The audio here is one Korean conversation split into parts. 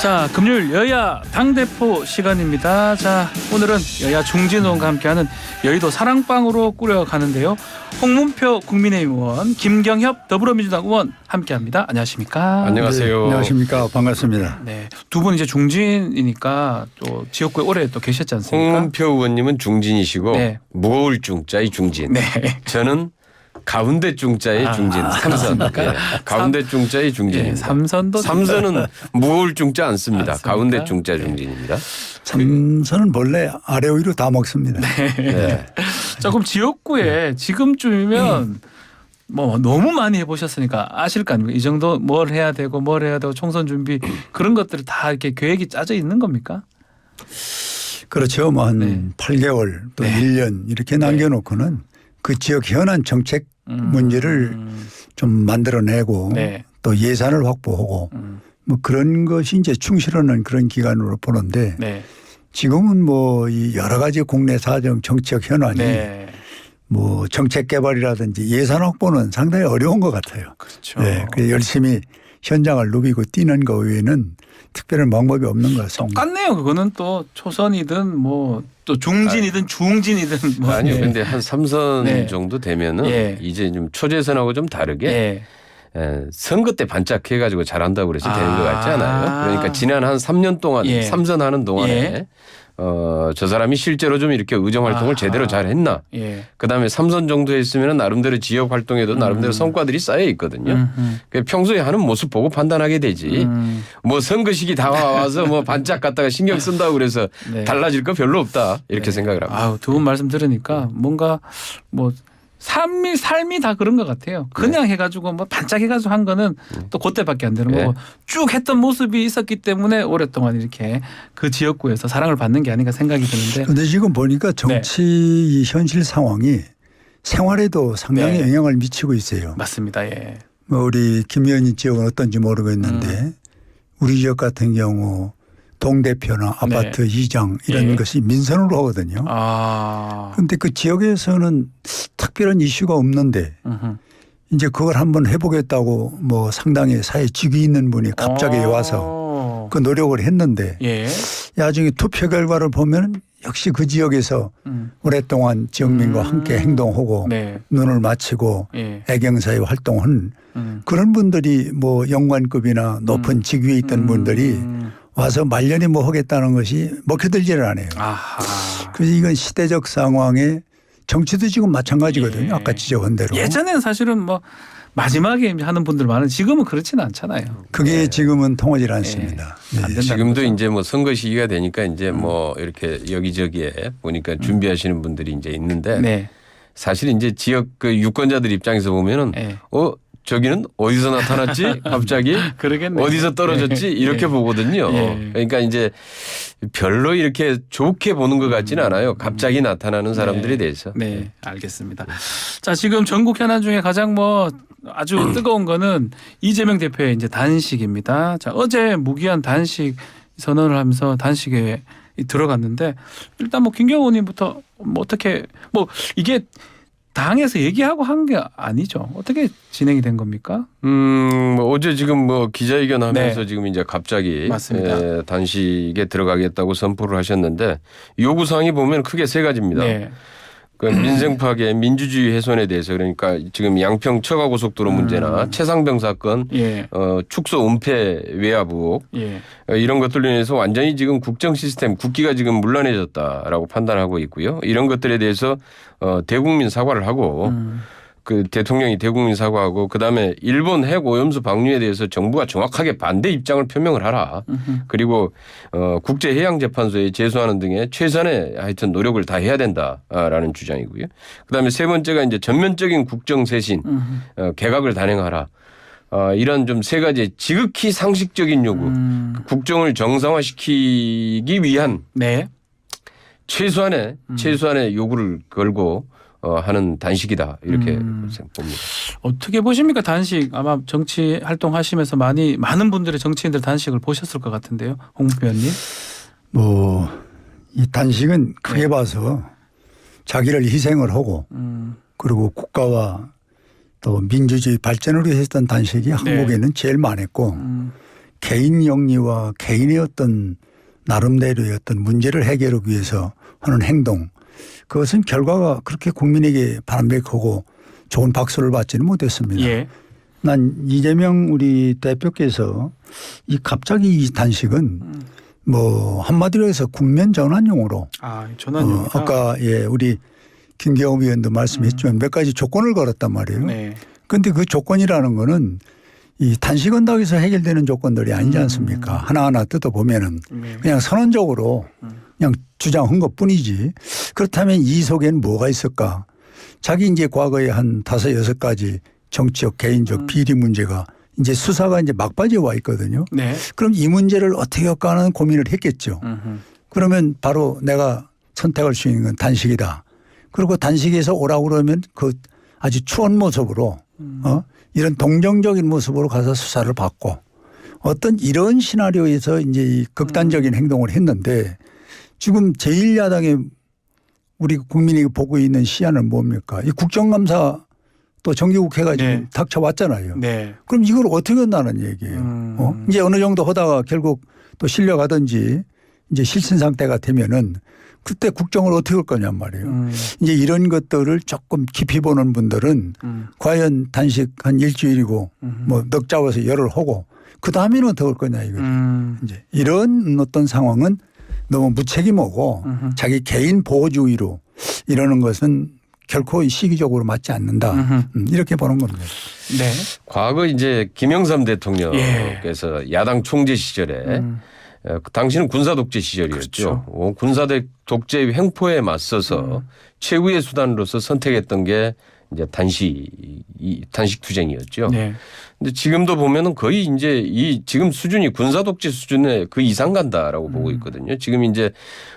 자, 금요일 여야 당대표 시간입니다. 자, 오늘은 여야 중진의원과 함께하는 여의도 사랑방으로 꾸려가는데요. 홍문표 국민의힘 의원, 김경협 더불어민주당 의원 함께합니다. 안녕하십니까? 안녕하세요. 네, 안녕하십니까? 반갑습니다. 네, 두 분 이제 중진이니까 또 지역구에 오래 또 계셨지 않습니까? 홍문표 의원님은 중진이시고 네. 무거울 중자의 중진. 네. 저는 가운데 중자의 중진. 삼선. 예. 가운데 중자의 중진입니다. 네, 삼선도 삼선은 무거울 중자 안 씁니다. 않습니까? 가운데 중자 네. 중진입니다. 삼선은 본래 아래 위로 다 먹습니다. 네. 자, 그럼 지역구에 지금쯤이면 뭐 너무 많이 해보셨으니까 아실 거 아닙니까? 이 정도 뭘 해야 되고 총선 준비 그런 것들이 다 이렇게 계획이 짜져 있는 겁니까? 그렇죠. 뭐 한 네. 8개월 또 네. 1년 이렇게 남겨놓고는 그 지역 현안 정책 문제를 좀 만들어내고 네. 또 예산을 확보하고 뭐 그런 것이 이제 충실하는 그런 기간으로 보는데 네. 지금은 뭐 이 여러 가지 국내 사정 정책 현안이 네. 뭐 정책 개발이라든지 예산 확보는 상당히 어려운 것 같아요. 그렇죠. 네, 그래서 열심히 현장을 누비고 뛰는 거 외에는 특별한 방법이 없는 것 같습니다. 똑같네요. 그거는 또 초선이든 뭐 또 중진이든 중진이든 뭐. 아니요. 네. 근데 한 3선 네. 정도 되면은 예. 이제 좀 초재선하고 좀 다르게 네. 선거 때 반짝해가지고 잘한다고 그래서 되는 것 같지 않아요? 그러니까 지난 한 3년 동안 예. 3선 하는 동안에 예. 저 사람이 실제로 좀 이렇게 의정 활동을 제대로 잘 했나? 예. 그다음에 3선 정도 했으면 나름대로 지역 활동에도 나름대로 성과들이 쌓여 있거든요. 평소에 하는 모습 보고 판단하게 되지. 뭐 선거 시기 다가와서 뭐 반짝 갖다가 신경 쓴다고 그래서 네. 달라질 거 별로 없다. 이렇게 생각을 합니다. 아우, 두 분 말씀 들으니까 뭔가 뭐 삶이 다 그런 것 같아요. 그냥 해가지고 뭐 반짝해가지고 한 거는 또 그때밖에 안 되는 네. 거고 쭉 했던 모습이 있었기 때문에 오랫동안 이렇게 그 지역구에서 사랑을 받는 게 아닌가 생각이 드는데. 그런데 지금 보니까 정치 이 현실 상황이 생활에도 상당히 네. 영향을 미치고 있어요. 맞습니다. 예. 뭐 우리 김 의원님 지역은 어떤지 모르겠는데 우리 지역 같은 경우 동대표나 아파트 이장 이런 예. 것이 민선으로 하거든요. 아. 그런데 그 지역에서는 특별한 이슈가 없는데 음흠. 이제 그걸 한번 해보겠다고 뭐 상당히 사회 직위 있는 분이 갑자기 와서 그 노력을 했는데 예. 나중에 투표 결과를 보면 역시 그 지역에서 오랫동안 지역민과 함께 행동하고 네. 눈을 맞추고 예. 애경사회 활동한 그런 분들이 뭐 영관급이나 높은 직위에 있던 분들이 와서 말년에 뭐 하겠다는 것이 먹혀들지를 않아요. 아하. 그래서 이건 시대적 상황에 정치도 지금 마찬가지거든요. 예. 아까 지적한 대로. 예전에는 사실은 뭐 마지막에 이제 하는 분들 많은 지금은 그렇지는 않잖아요. 그게 지금은 통하지 않습니다. 안 네. 된다는 지금도 거죠. 이제 뭐 선거 시기가 되니까 이제 뭐 이렇게 여기저기에 보니까 준비하시는 분들이 이제 있는데 네. 사실 이제 지역 그 유권자들 입장에서 보면은 예. 저기는 어디서 나타났지? 갑자기 그러겠네. 어디서 떨어졌지? 이렇게 보거든요. 예. 그러니까 이제 별로 이렇게 좋게 보는 것 같지는 않아요. 갑자기 나타나는 사람들에 대해서. 네, 알겠습니다. 자, 지금 전국 현안 중에 가장 뭐 아주 뜨거운 거는 이재명 대표의 이제 단식입니다. 자, 어제 무기한 단식 선언을 하면서 단식에 들어갔는데 일단 뭐 김경호 의원님부터 뭐 어떻게 뭐 이게 당에서 얘기하고 한 게 아니죠. 어떻게 진행이 된 겁니까? 뭐 어제 지금 뭐 기자회견 하면서 네. 지금 이제 갑자기 맞습니다. 단식에 들어가겠다고 선포를 하셨는데 요구사항이 보면 크게 세 가지입니다. 네. 그 민생 파괴, 민주주의 훼손에 대해서 그러니까 지금 양평 처가고속도로 문제나 최상병 사건, 예. 축소 은폐 외압 의혹 예. 이런 것들로 인해서 완전히 지금 국정 시스템 국기가 지금 문란해졌다라고 판단하고 있고요. 이런 것들에 대해서 대국민 사과를 하고 그 대통령이 대국민 사과하고 그다음에 일본 핵 오염수 방류에 대해서 정부가 정확하게 반대 입장을 표명을 하라. 그리고 국제해양재판소에 제소하는 등의 최선의 하여튼 노력을 다 해야 된다라는 주장이고요. 그다음에 세 번째가 이제 전면적인 국정 쇄신, 개각을 단행하라. 이런 좀 세 가지 지극히 상식적인 요구, 국정을 정상화시키기 위한 네. 최소한의 요구를 걸고 하는 단식이다 이렇게 봅니다. 어떻게 보십니까? 단식 아마 정치 활동하시면서 많은 분들의 정치인들 단식을 보셨을 것 같은데요, 홍문표 의원님. 뭐 이 단식은 크게 봐서 자기를 희생을 하고 그리고 국가와 또 민주주의 발전을 위해 했던 단식이 한국에는 제일 많았고 개인 영리와 개인의 어떤 나름대로의 어떤 문제를 해결하기 위해서 하는 행동, 그것은 결과가 그렇게 국민에게 바람직하고 좋은 박수를 받지는 못했습니다. 예. 난 이재명 우리 대표께서 이 갑자기 이 단식은 뭐 한마디로 해서 국면 전환용으로 전환용. 아까 예 우리 김경호 의원도 말씀했지만 몇 가지 조건을 걸었단 말이에요. 네. 그런데 그 조건이라는 거는 이 단식한다고 해서 해결되는 조건들이 아니지 않습니까? 하나하나 뜯어보면은 네. 그냥 선언적으로 그냥 주장한 것 뿐이지. 그렇다면 이 속에는 뭐가 있을까? 자기 이제 과거에 한 5-6가지 정치적 개인적 비리 문제가 이제 수사가 이제 막바지에 와 있거든요. 네. 그럼 이 문제를 어떻게 할까 하는 고민을 했겠죠. 그러면 바로 내가 선택할 수 있는 건 단식이다. 그리고 단식에서 오라고 그러면 그 아주 추한 모습으로 이런 동정적인 모습으로 가서 수사를 받고 어떤 이런 시나리오에서 이제 이 극단적인 행동을 했는데 지금 제1야당의 우리 국민이 보고 있는 시야는 뭡니까? 이 국정감사 또 정기국회가 지금 네. 닥쳐왔잖아요. 네. 그럼 이걸 어떻게 한다는 얘기예요. 이제 어느 정도 하다가 결국 또 실려가든지 이제 실신 상태가 되면은 그때 국정을 어떻게 할 거냔 말이에요. 이제 이런 것들을 조금 깊이 보는 분들은 과연 단식 한 일주일이고 뭐 넉 잡아서 열을 하고 그 다음에는 어떻게 할 거냐 이거죠. 이제 이런 어떤 상황은 너무 무책임하고 자기 개인 보호주의로 이러는 것은 결코 시기적으로 맞지 않는다. 이렇게 보는 겁니다. 네. 과거 이제 김영삼 대통령께서 야당 총재 시절에 당시는 군사 독재 시절이었죠. 그렇죠. 군사 독재 횡포에 맞서서 최후의 수단으로서 선택했던 게 이제 단식 투쟁이었죠. 네. 근데 지금도 보면은 거의 이제 이 지금 수준이 군사 독재 수준에 그 이상 간다라고 보고 있거든요. 지금 이제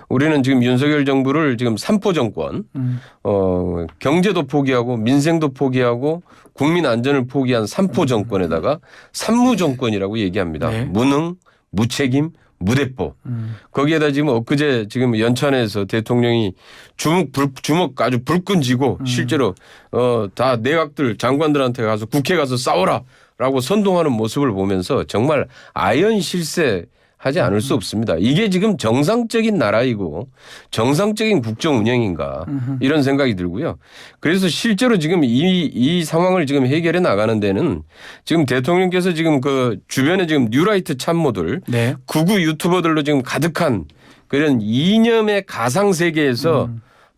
우리는 지금 윤석열 정부를 지금 삼포 정권, 경제도 포기하고 민생도 포기하고 국민 안전을 포기한 삼포 정권에다가 삼무 정권이라고 얘기합니다. 네. 무능, 무책임, 무대포. 거기에다 지금 엊그제 지금 연찬에서 대통령이 주먹 아주 불끈 쥐고 실제로 다 내각들 장관들한테 가서 국회 가서 싸워라라고 선동하는 모습을 보면서 정말 아연 실세하지 않을 수 없습니다. 이게 지금 정상적인 나라이고 정상적인 국정 운영인가 이런 생각이 들고요. 그래서 실제로 지금 이 상황을 지금 해결해 나가는 데는 지금 대통령께서 지금 그 주변에 지금 뉴라이트 참모들 네. 극우 유튜버들로 지금 가득한 그런 이념의 가상 세계에서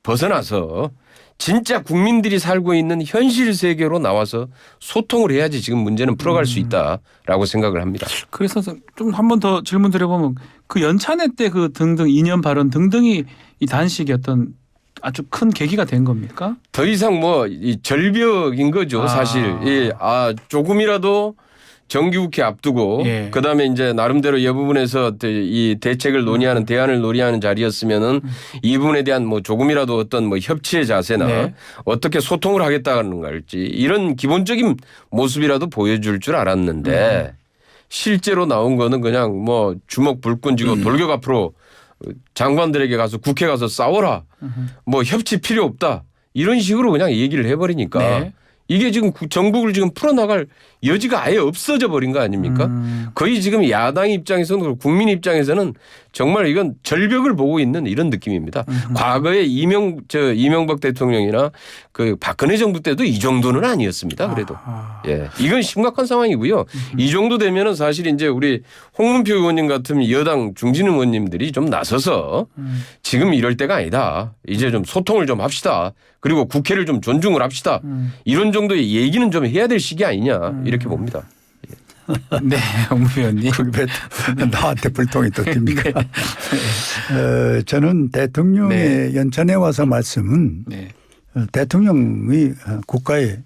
벗어나서 진짜 국민들이 살고 있는 현실 세계로 나와서 소통을 해야지 지금 문제는 풀어갈 수 있다라고 생각을 합니다. 그래서 좀 한 번 더 질문 드려보면 그 연찬회 때 그 등등 이념 발언 등등이 이 단식이 어떤 아주 큰 계기가 된 겁니까? 더 이상 뭐 이 절벽인 거죠 사실. 예, 조금이라도 정기국회 앞두고 예. 그다음에 이제 나름대로 이 부분에서 이 대책을 논의하는 대안을 논의하는 자리였으면은 이 부분에 대한 뭐 조금이라도 어떤 뭐 협치의 자세나 네. 어떻게 소통을 하겠다는 걸지 이런 기본적인 모습이라도 보여줄 줄 알았는데 실제로 나온 거는 그냥 뭐 주먹 불끈 쥐고 돌격 앞으로 장관들에게 가서 국회 가서 싸워라. 뭐 협치 필요 없다. 이런 식으로 그냥 얘기를 해버리니까 네. 이게 지금 전국을 지금 풀어나갈 여지가 아예 없어져 버린 거 아닙니까? 거의 지금 야당 입장에서는 그리고 국민 입장에서는 정말 이건 절벽을 보고 있는 이런 느낌입니다. 과거에 이명박 대통령이나 그 박근혜 정부 때도 이 정도는 아니었습니다. 그래도 예, 이건 심각한 상황이고요. 이 정도 되면은 사실 이제 우리 홍문표 의원님 같은 여당 중진 의원님들이 좀 나서서 지금 이럴 때가 아니다. 이제 좀 소통을 좀 합시다. 그리고 국회를 좀 존중을 합시다. 이런 정도의 얘기는 좀 해야 될 시기 아니냐 이렇게 봅니다. 네, ông 의원님. 그게 왜 나한테 불통이 또 듭니까? 저는 대통령의 연찬에 와서 말씀은 네. 대통령이 국가의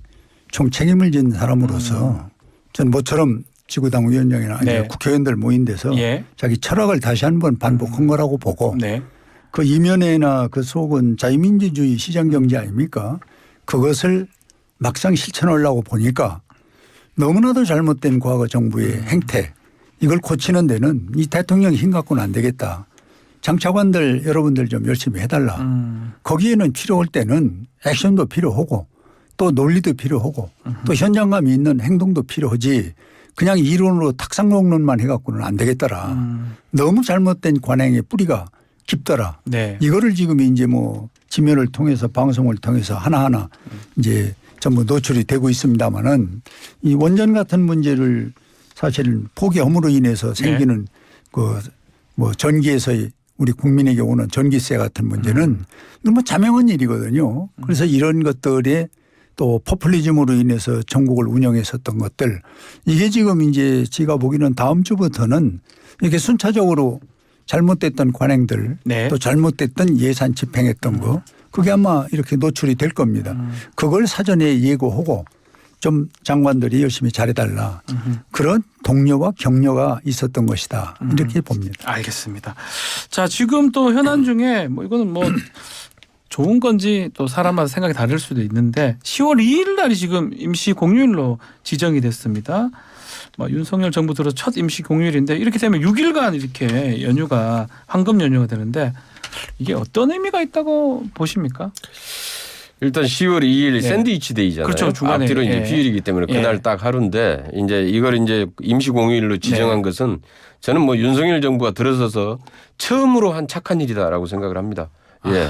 총책임을 진 사람으로서 전 모처럼 지구당 위원장이나 네. 국회의원들 모인 데서 예. 자기 철학을 다시 한번 반복한 거라고 보고 네. 그 이면에나 그 속은 자유민주주의 시장경제 아닙니까? 그것을 막상 실천하려고 보니까 너무나도 잘못된 과거 정부의 행태 이걸 고치는 데는 이 대통령이 힘 갖고는 안 되겠다. 장차관들 여러분들 좀 열심히 해달라. 거기에는 필요할 때는 액션도 필요하고 또 논리도 필요하고 또 현장감이 있는 행동도 필요하지 그냥 이론으로 탁상 논문만 해갖고는 안 되겠더라. 너무 잘못된 관행의 뿌리가 깊더라. 네. 이거를 지금 이제 뭐 지면을 통해서 방송을 통해서 하나하나 이제 전부 노출이 되고 있습니다마는 이 원전 같은 문제를 사실 포기함으로 인해서 생기는 그 뭐 전기에서의 우리 국민에게 오는 전기세 같은 문제는 이건 뭐 자명한 일이거든요. 그래서 이런 것들에 또 포퓰리즘으로 인해서 전국을 운영했었던 것들 이게 지금 이제 제가 보기에는 다음 주부터는 이렇게 순차적으로 잘못됐던 관행들 네. 또 잘못됐던 예산 집행했던 거 그게 아마 이렇게 노출이 될 겁니다. 그걸 사전에 예고하고 좀 장관들이 열심히 잘해달라. 그런 동료와 격려가 있었던 것이다. 이렇게 봅니다. 알겠습니다. 자, 지금 또 현안 중에 뭐 이거는 뭐 좋은 건지 또 사람마다 생각이 다를 수도 있는데 10월 2일 날이 지금 임시 공휴일로 지정이 됐습니다. 뭐 윤석열 정부 들어 첫 임시 공휴일인데 이렇게 되면 6일간 이렇게 연휴가 황금 연휴가 되는데 이게 어떤 의미가 있다고 보십니까? 일단 10월 2일 네. 샌드위치 데이잖아요. 그렇죠. 중간에. 앞뒤로 이제 예. 휴일이기 때문에 그날 예. 딱 하루인데 이제 이걸 이제 임시 공휴일로 지정한 것은 저는 뭐 윤석열 정부가 들어서서 처음으로 한 착한 일이다라고 생각을 합니다. 예.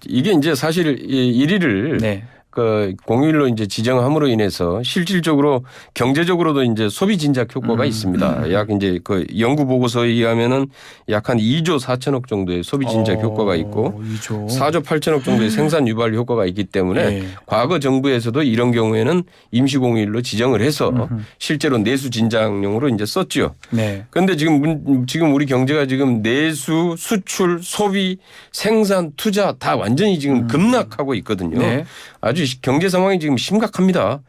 이게 이제 사실 이 1일을 네. 그 공휴일로 이제 지정함으로 인해서 실질적으로 경제적으로도 이제 소비 진작 효과가 있습니다. 약 이제 그 연구 보고서에 의하면은 약 한 2조 4천억 정도의 소비 진작 효과가 있고 2조. 4조 8천억 정도의 생산 유발 효과가 있기 때문에 네. 과거 정부에서도 이런 경우에는 임시 공휴일로 지정을 해서 실제로 내수 진작용으로 이제 썼죠. 네. 그런데 지금 우리 경제가 지금 내수, 수출, 소비, 생산, 투자 다 완전히 지금 급락하고 있거든요. 네. 아주 경제 상황이 지금 심각합니다.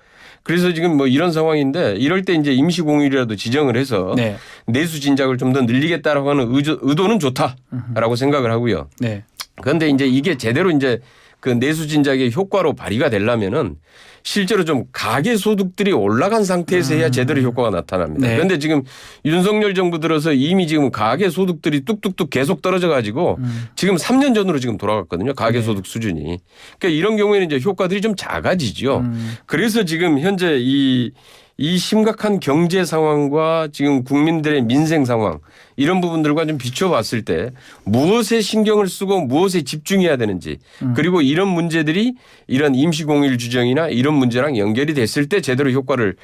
그래서 지금 뭐 이런 상황인데 이럴 때 이제 임시 공휴일이라도 지정을 해서 네. 내수 진작을 좀 더 늘리겠다라고 하는 의도는 좋다라고 생각을 하고요. 네. 그런데 이제 이게 제대로 이제 그 내수 진작의 효과로 발휘가 되려면은 실제로 좀 가계 소득들이 올라간 상태에서 해야 제대로 효과가 나타납니다. 네. 그런데 지금 윤석열 정부 들어서 이미 지금 가계 소득들이 뚝뚝뚝 계속 떨어져 가지고 지금 3년 전으로 지금 돌아갔거든요. 가계 소득 수준이. 그러니까 이런 경우에는 이제 효과들이 좀 작아지죠. 그래서 지금 현재 이 심각한 경제 상황과 지금 국민들의 민생 상황 이런 부분들과 좀 비춰봤을 때 무엇에 신경을 쓰고 무엇에 집중해야 되는지 그리고 이런 문제들이 이런 임시공휴일 주정이나 이런 문제랑 연결이 됐을 때 제대로 효과를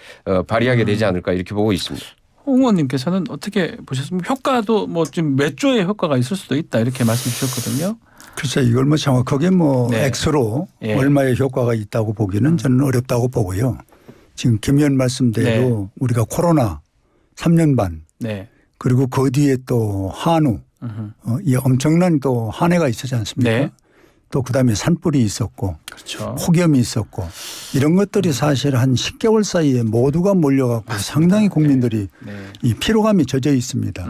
발휘하게 되지 않을까 이렇게 보고 있습니다. 홍 의원님께서는 어떻게 보셨습니까? 효과도 뭐 좀 몇 조의 효과가 있을 수도 있다 이렇게 말씀 주셨거든요. 글쎄 이걸 뭐 정확하게 뭐 네. 액수로 예. 얼마의 효과가 있다고 보기는 저는 어렵다고 보고요. 지금 김 의원 말씀대로 우리가 코로나 3년 반 네. 그리고 그 뒤에 또 한우 이 엄청난 또 한 해가 있었지 않습니까? 네. 또 그다음에 산불이 있었고 그렇죠. 폭염이 있었고 이런 것들이 사실 한 10개월 사이에 모두가 몰려갖고 상당히 국민들이 네. 이 피로감이 젖어 있습니다.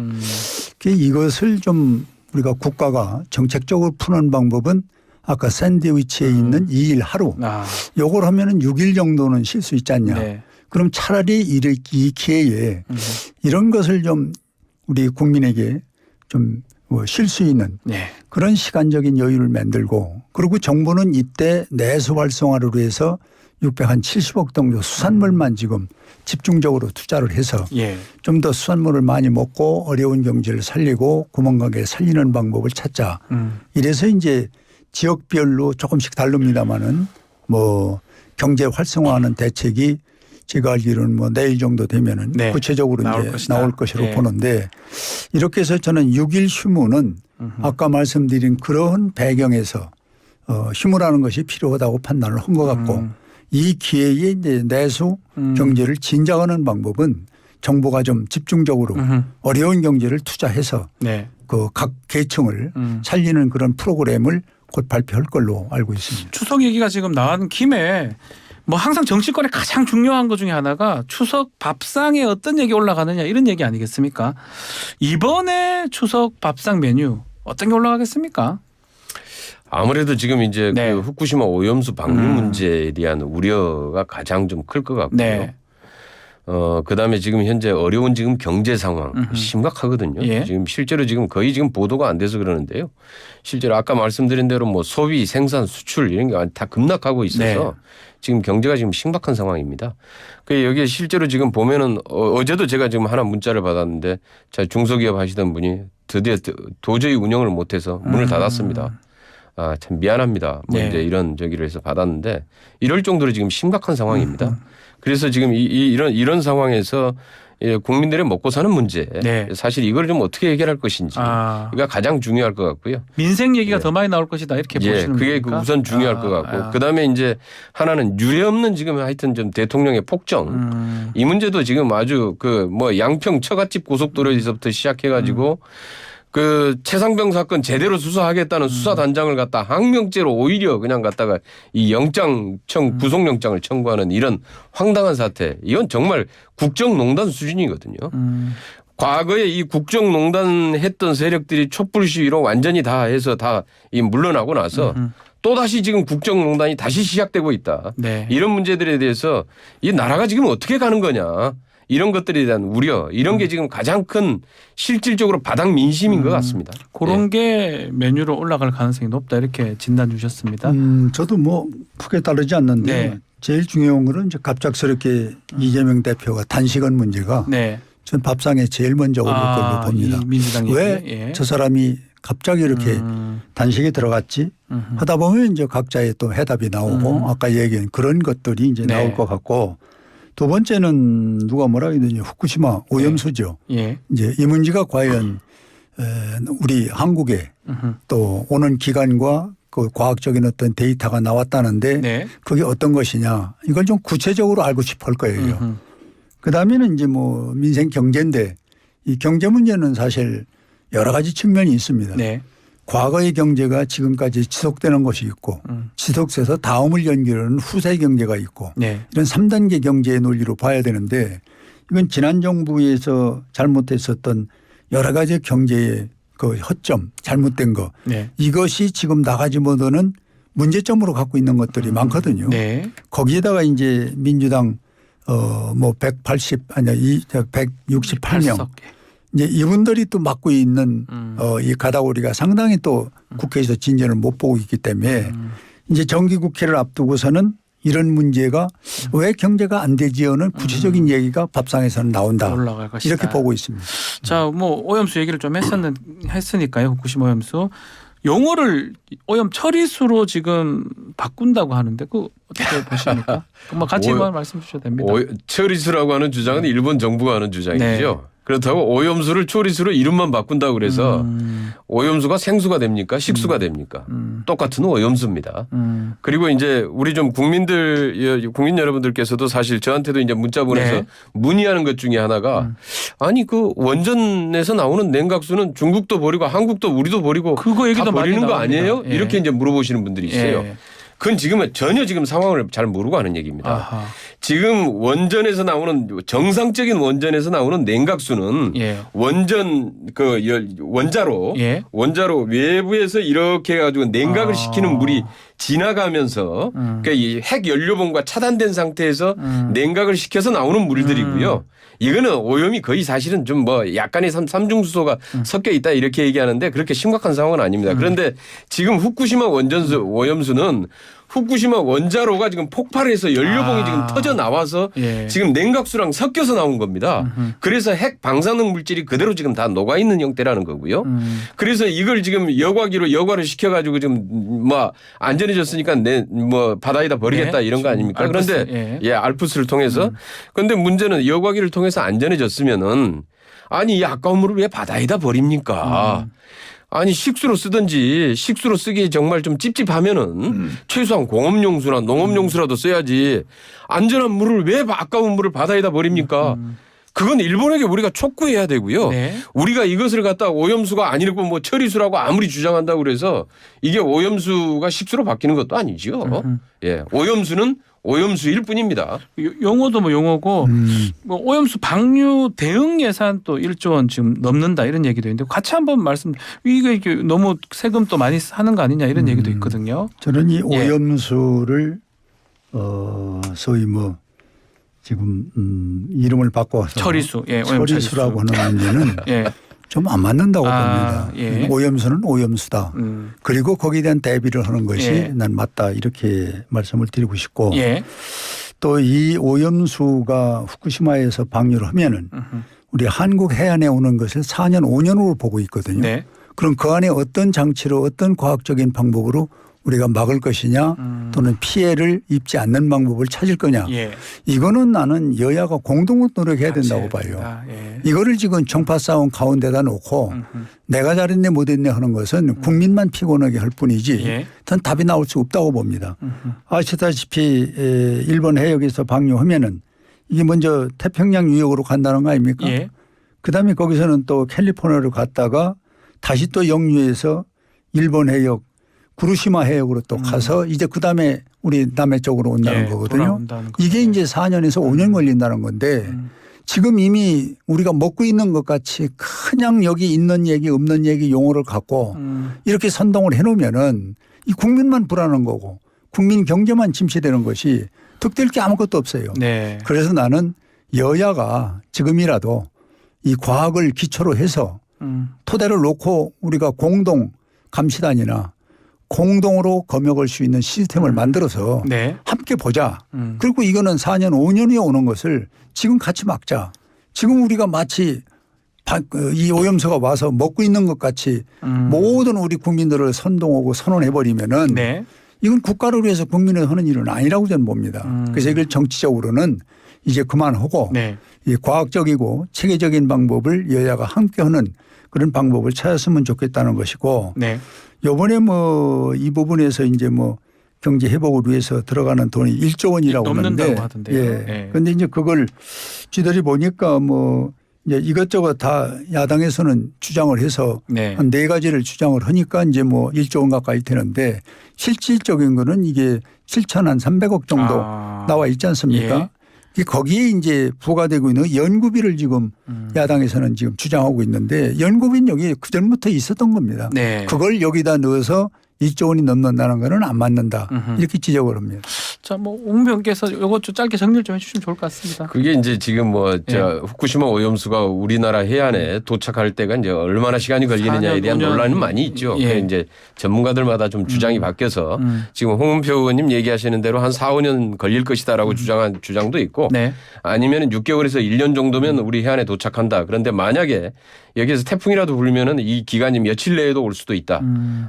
이것을 좀 우리가 국가가 정책적으로 푸는 방법은 아까 샌드위치에 있는 2일 하루 아. 요걸 하면은 6일 정도는 쉴 수 있지 않냐. 네. 그럼 차라리 이 기회에 이런 것을 좀 우리 국민에게 좀 쉴 수 있는 네. 그런 시간적인 여유를 만들고 그리고 정부는 이때 내수 활성화를 위해서 670억 정도 수산물만 지금 집중적으로 투자를 해서 예. 좀 더 수산물을 많이 먹고 어려운 경제를 살리고 구멍가게 살리는 방법을 찾자. 이래서 이제 지역별로 조금씩 다릅니다마는 뭐 경제 활성화하는 대책이 제가 알기로는 뭐 내일 정도 되면은 네. 구체적으로 나올 이제 것이다. 나올 것으로 예. 보는데 이렇게 해서 저는 6일 휴무는 아까 말씀드린 그런 배경에서 휴무라는 것이 필요하다고 판단을 한 것 같고 이 기회에 이제 내수 경제를 진작하는 방법은 정부가 좀 집중적으로 어려운 경제를 투자해서 네. 그 각 계층을 살리는 그런 프로그램을 곧 발표할 걸로 알고 있습니다. 추석 얘기가 지금 나온 김에 뭐 항상 정치권의 가장 중요한 것 중에 하나가 추석 밥상에 어떤 얘기 올라가느냐 이런 얘기 아니겠습니까? 이번에 추석 밥상 메뉴 어떤 게 올라가겠습니까? 아무래도 지금 이제 네. 그 후쿠시마 오염수 방류 문제에 대한 우려가 가장 좀 클 것 같고요. 네. 그다음에 지금 현재 어려운 지금 경제 상황 심각하거든요. 예. 지금 실제로 지금 거의 지금 보도가 안 돼서 그러는데요. 실제로 아까 말씀드린 대로 뭐 소비, 생산, 수출 이런 게 다 급락하고 있어서 네. 지금 경제가 지금 심각한 상황입니다. 그 여기에 실제로 지금 보면은 어제도 제가 지금 하나 문자를 받았는데 자 중소기업 하시던 분이 드디어 도저히 운영을 못해서 문을 닫았습니다. 아, 참 미안합니다. 뭐 네. 이제 이런 저기를 해서 받았는데 이럴 정도로 지금 심각한 상황입니다. 그래서 지금 이런 상황에서 국민들의 먹고 사는 문제 네. 사실 이걸 좀 어떻게 해결할 것인지 아. 이가 가장 중요할 것 같고요. 민생 얘기가 더 많이 나올 것이다 이렇게 보시는 그게 겁니까? 우선 중요할 것 같고 그다음에 이제 하나는 유례없는 지금 하여튼 좀 대통령의 폭정 이 문제도 지금 아주 그 뭐 양평 처갓집 고속도로에서부터 시작해가지고 그 최상병 사건 제대로 수사하겠다는 수사단장을 갖다 항명죄로 오히려 그냥 갖다가 이 구속영장을 청구하는 이런 황당한 사태. 이건 정말 국정농단 수준이거든요. 과거에 이 국정농단 했던 세력들이 촛불 시위로 완전히 다 해서 다 물러나고 나서 또다시 지금 국정농단이 다시 시작되고 있다. 네. 이런 문제들에 대해서 이 나라가 지금 어떻게 가는 거냐. 이런 것들에 대한 우려 이런 게 지금 가장 큰 실질적으로 바닥 민심인 것 같습니다. 그런 게 메뉴로 올라갈 가능성이 높다 이렇게 진단 주셨습니다. 저도 뭐 크게 따르지 않는데 네. 제일 중요한 거는 이제 갑작스럽게 이재명 대표가 단식한 문제가 네. 전 밥상에 제일 먼저 오를 걸로 봅니다. 이 민주당 왜 저 사람이 갑자기 이렇게 단식에 들어갔지 하다 보면 이제 각자의 또 해답이 나오고 아까 얘기한 그런 것들이 이제 네. 나올 것 같고 두 번째는 누가 뭐라 했느냐 후쿠시마 오염수죠. 예. 이제 이 문제가 과연 우리 한국에 또 오는 기간과 그 과학적인 어떤 데이터가 나왔다는데 네. 그게 어떤 것이냐 이걸 좀 구체적으로 알고 싶을 거예요. 그다음에는 이제 뭐 민생 경제인데 이 경제 문제는 사실 여러 가지 측면이 있습니다. 네. 과거의 경제가 지금까지 지속되는 것이 있고 지속돼서 다음을 연결하는 후세 경제가 있고 네. 이런 3단계 경제의 논리로 봐야 되는데 이건 지난 정부에서 잘못했었던 여러 가지 경제의 그 허점 잘못된 거 네. 이것이 지금 나가지 못하는 문제점으로 갖고 있는 것들이 많거든요. 네. 거기에다가 이제 민주당 뭐 168명 이제 이분들이 또 맡고 있는 이 가다고리가 상당히 또 국회에서 진전을 못 보고 있기 때문에 이제 정기국회를 앞두고서는 이런 문제가 왜 경제가 안 되지요는 구체적인 얘기가 밥상에서는 나온다. 올라갈 것이다. 이렇게 보고 있습니다. 자, 뭐 오염수 얘기를 좀 했으니까요. 후쿠시마 오염수. 용어를 오염 처리수로 지금 바꾼다고 하는데 그 어떻게 보십니까? 뭐 같이 한번 말씀 주셔도 됩니다. 처리수라고 하는 주장은 일본 정부가 하는 주장이죠. 네. 그렇다고 오염수를 초리수로 이름만 바꾼다고 그래서 오염수가 생수가 됩니까? 식수가 됩니까? 똑같은 오염수입니다. 그리고 이제 우리 좀 국민 여러분들께서도 사실 저한테도 이제 문자 보내서 네. 문의하는 것 중에 하나가 아니 그 원전에서 나오는 냉각수는 중국도 버리고 한국도 우리도 버리고 그거 얘기도 다 버리는 많이 거 아니에요? 나옵니다. 예. 이렇게 이제 물어보시는 분들이 있어요. 예. 그건 지금은 전혀 지금 상황을 잘 모르고 하는 얘기입니다. 아하. 지금 원전에서 나오는 정상적인 원전에서 나오는 냉각수는 예. 원전 그 원자로 예. 원자로 외부에서 이렇게 해가지고 냉각을 시키는 물이 지나가면서 그러니까 이 핵 연료봉과 차단된 상태에서 냉각을 시켜서 나오는 물들이고요. 이거는 오염이 거의 사실은 좀 뭐 약간의 삼중수소가 섞여 있다 이렇게 얘기하는데 그렇게 심각한 상황은 아닙니다. 그런데 지금 후쿠시마 오염수는 후쿠시마 원자로가 지금 폭발해서 연료봉이 지금 터져 나와서 예. 지금 냉각수랑 섞여서 나온 겁니다. 그래서 핵 방사능 물질이 그대로 지금 다 녹아 있는 형태라는 거고요. 그래서 이걸 지금 여과를 시켜가지고 지금 뭐 안전해졌으니까 뭐 바다에다 버리겠다 네. 이런 거 아닙니까? 알프스, 그런데 알프스를 통해서 그런데 문제는 여과기를 통해서 안전해졌으면은 아니 이 아까운 물을 왜 바다에다 버립니까? 아니 식수로 쓰든지 식수로 쓰기 정말 좀 찝찝하면은 최소한 공업용수나 농업용수라도 써야지 안전한 물을 왜 아까운 물을 바다에다 버립니까? 그건 일본에게 우리가 촉구해야 되고요. 네. 우리가 이것을 갖다 오염수가 아니고 뭐 처리수라고 아무리 주장한다고 그래서 이게 오염수가 식수로 바뀌는 것도 아니죠. 예, 오염수는 오염수일 뿐입니다. 용어도 뭐 용어고 뭐 오염수 방류 대응 예산 또 1조 원 지금 넘는다 이런 얘기도 있는데 같이 한번 이게 너무 세금 또 많이 하는 거 아니냐 이런 얘기도 있거든요. 저는 이 오염수를 소위 뭐 지금 이름을 바꿔서 처리수, 예, 오염 처리수라고 하는 문제는 예. 좀 안 맞는다고 아, 봅니다. 예. 오염수는 오염수다. 그리고 거기에 대한 대비를 하는 것이 예. 난 맞다 이렇게 말씀을 드리고 싶고 예. 또 이 오염수가 후쿠시마에서 방류를 하면은 우리 한국 해안에 오는 것을 4년 5년으로 보고 있거든요. 네. 그럼 그 안에 어떤 장치로 어떤 과학적인 방법으로 우리가 막을 것이냐 또는 피해를 입지 않는 방법을 찾을 거냐. 예. 이거는 나는 여야가 공동으로 노력해야 같이 된다고 해야 봐요. 된다. 예. 이거를 지금 정파 싸움 가운데다 놓고 내가 잘했네 못했네 하는 것은 국민만 피곤하게 할 뿐이지 예. 전 답이 나올 수 없다고 봅니다. 아시다시피 일본 해역에서 방류하면은 이게 먼저 태평양 유역으로 간다는 거 아닙니까? 예. 그다음에 거기서는 또 캘리포니아로 갔다가 다시 또 역류해서 일본 해역 구루시마 해역으로 또 가서 이제 그다음에 우리 남해 쪽으로 온다는 예, 거거든요. 돌아온다는 거죠. 이게 이제 4년에서 5년 걸린다는 건데 지금 이미 우리가 먹고 있는 것 같이 그냥 여기 있는 얘기 없는 얘기 용어를 갖고 이렇게 선동을 해놓으면은 이 국민만 불안한 거고 국민 경제만 침체되는 것이 득될 게 아무것도 없어요. 네. 그래서 나는 여야가 지금이라도 이 과학을 기초로 해서 토대를 놓고 우리가 공동 감시단이나 공동으로 검역할 수 있는 시스템을 만들어서 네. 함께 보자. 그리고 이거는 4년 5년 후에 오는 것을 지금 같이 막자. 지금 우리가 마치 이 오염수가 와서 먹고 있는 것 같이 모든 우리 국민들을 선동하고 선언해버리면은 네. 이건 국가를 위해서 국민을 하는 일은 아니라고 저는 봅니다. 그래서 이걸 정치적으로는 이제 그만하고 네. 이 과학적이고 체계적인 방법을 여야가 함께하는 그런 방법을 찾았으면 좋겠다는 것이고 네. 요번에 뭐 이 부분에서 이제 뭐 경제 회복을 위해서 들어가는 돈이 1조 원이라고 하는데 넘는다고 하던데요. 예. 예. 그런데 이제 그걸 쥐들이 보니까 뭐 이제 이것저것 다 야당에서는 주장을 해서 네. 한 4가지를 주장을 하니까 이제 뭐 1조 원 가까이 되는데 실질적인 거는 이게 7,300억 정도 아. 나와 있지 않습니까? 예. 거기에 이제 부과되고 있는 연구비를 지금 야당에서는 지금 주장하고 있는데 연구비는 여기 그전부터 있었던 겁니다. 네. 그걸 여기다 넣어서 1조 원이 넘는다는 거는 안 맞는다. 이렇게 지적을 합니다. 자, 뭐 옹병께서 이것 좀 짧게 정리를 좀 해주시면 좋을 것 같습니다. 그게 이제 지금 뭐 예. 후쿠시마 오염수가 우리나라 해안에 도착할 때가 이제 얼마나 시간이 걸리느냐에 4년, 대한 5년. 논란은 많이 있죠. 예. 그게 이제 전문가들마다 좀 주장이 바뀌어서 지금 홍은표 의원님 얘기하시는 대로 한 4, 5년 걸릴 것이다라고 주장한 주장도 있고 네. 아니면 6개월에서 1년 정도면 우리 해안에 도착한다. 그런데 만약에 여기에서 태풍이라도 불면은 이 기간이 며칠 내에도 올 수도 있다.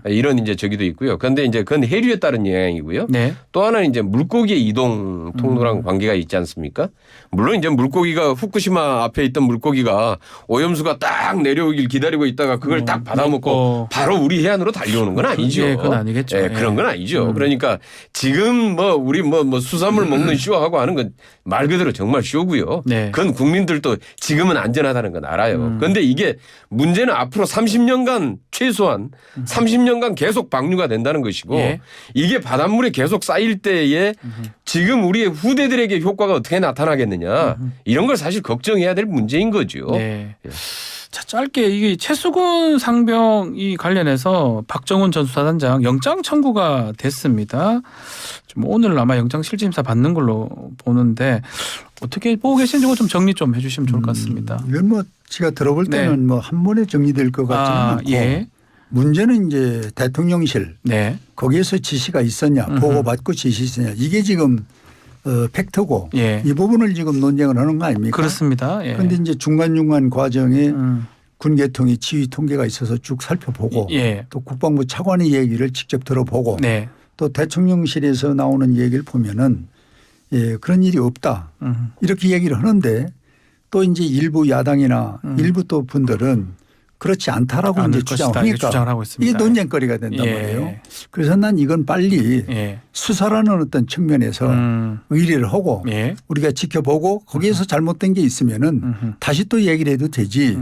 이런 이제 저기도 있고요. 그런데 이제 그건 해류에 따른 영향이고요. 네. 또 하나는 이제 물고기의 이동 통로랑 관계가 있지 않습니까? 물론 이제 물고기가 후쿠시마 앞에 있던 물고기가 오염수가 딱 내려오길 기다리고 있다가 그걸 딱 받아먹고 먹고. 바로 우리 해안으로 달려오는 건 아니죠. 예, 그건 아니겠죠. 예, 예. 그런 건 아니죠. 그러니까 지금 뭐 우리 뭐 수산물 먹는 쇼하고 하는 건 말 그대로 정말 쇼고요. 네. 그건 국민들도 지금은 안전하다는 건 알아요. 그런데 이게 문제는 앞으로 30년간 최소한 30년간 계속 방류가 된다는 것이고 예. 이게 바닷물에 계속 쌓일 때에 지금 우리의 후대들에게 효과가 어떻게 나타나겠느냐 이런 걸 사실 걱정해야 될 문제인 거죠. 네. 자, 짧게 이게 최수근 상병이 관련해서 박정훈 전 수사단장 영장 청구가 됐습니다. 좀 오늘 아마 영장 실질심사 받는 걸로 보는데 어떻게 보고 계신지 좀 정리 좀 해주시면 좋을 것 같습니다. 이건 뭐 제가 들어볼 네. 때는 뭐 한 번에 정리될 것 같지는 않고 예. 문제는 이제 대통령실 네. 거기에서 지시가 있었냐 보고받고 지시 있었냐 이게 지금 팩트고 예. 이 부분을 지금 논쟁을 하는 거 아닙니까? 그렇습니다. 예. 그런데 이제 중간중간 과정에 군계통이 지휘 통계가 있어서 쭉 살펴보고 예. 또 국방부 차관의 얘기를 직접 들어보고 네. 또 대통령실에서 나오는 얘기를 보면은 예, 그런 일이 없다. 이렇게 얘기를 하는데 또 이제 일부 야당이나 일부 또 분들은 그렇지 않다라고 않을 이제 것이다. 이렇게 주장을 주장하니까 하고 있습니다. 이게 논쟁거리가 된단 예. 말이에요. 그래서 난 이건 빨리 예. 수사라는 어떤 측면에서 의뢰를 하고 예. 우리가 지켜보고 거기에서 잘못된 게 있으면은 다시 또 얘기를 해도 되지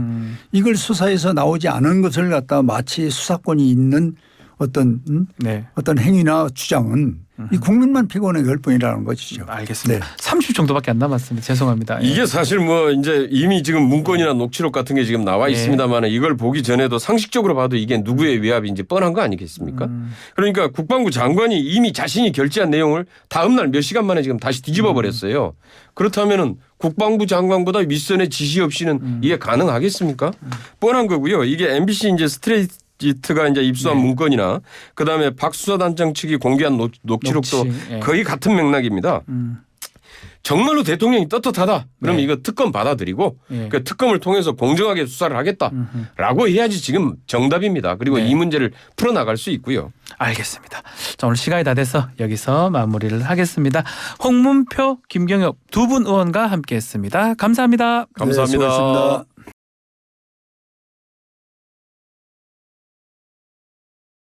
이걸 수사에서 나오지 않은 것을 갖다 마치 수사권이 있는 어떤 네. 어떤 행위나 주장은 이 국민만 피곤해 할 뿐이라는 것이죠. 알겠습니다. 30 정도밖에 안 남았습니다. 죄송합니다. 이게 사실 뭐 이제 이미 지금 문건이나 녹취록 같은 게 지금 나와 있습니다만 이걸 보기 전에도 상식적으로 봐도 이게 누구의 외압인지 뻔한 거 아니겠습니까? 그러니까 국방부 장관이 이미 자신이 결재한 내용을 다음 날 몇 시간 만에 지금 다시 뒤집어 버렸어요. 그렇다면은 국방부 장관보다 윗선의 지시 없이는 이게 가능하겠습니까? 뻔한 거고요. 이게 MBC 이제 스트레이트가 이제 입수한 문건이나 그다음에 박 수사단장 측이 공개한 녹취록도 거의 같은 맥락입니다. 정말로 대통령이 떳떳하다. 그러면 이거 특검 받아들이고 그 특검을 통해서 공정하게 수사를 하겠다라고 해야지 지금 정답입니다. 그리고 이 문제를 풀어나갈 수 있고요. 알겠습니다. 자, 오늘 시간이 다 돼서 여기서 마무리를 하겠습니다. 홍문표, 김경엽 두 분 의원과 함께했습니다. 감사합니다. 감사합니다. 네, 수고했습니다.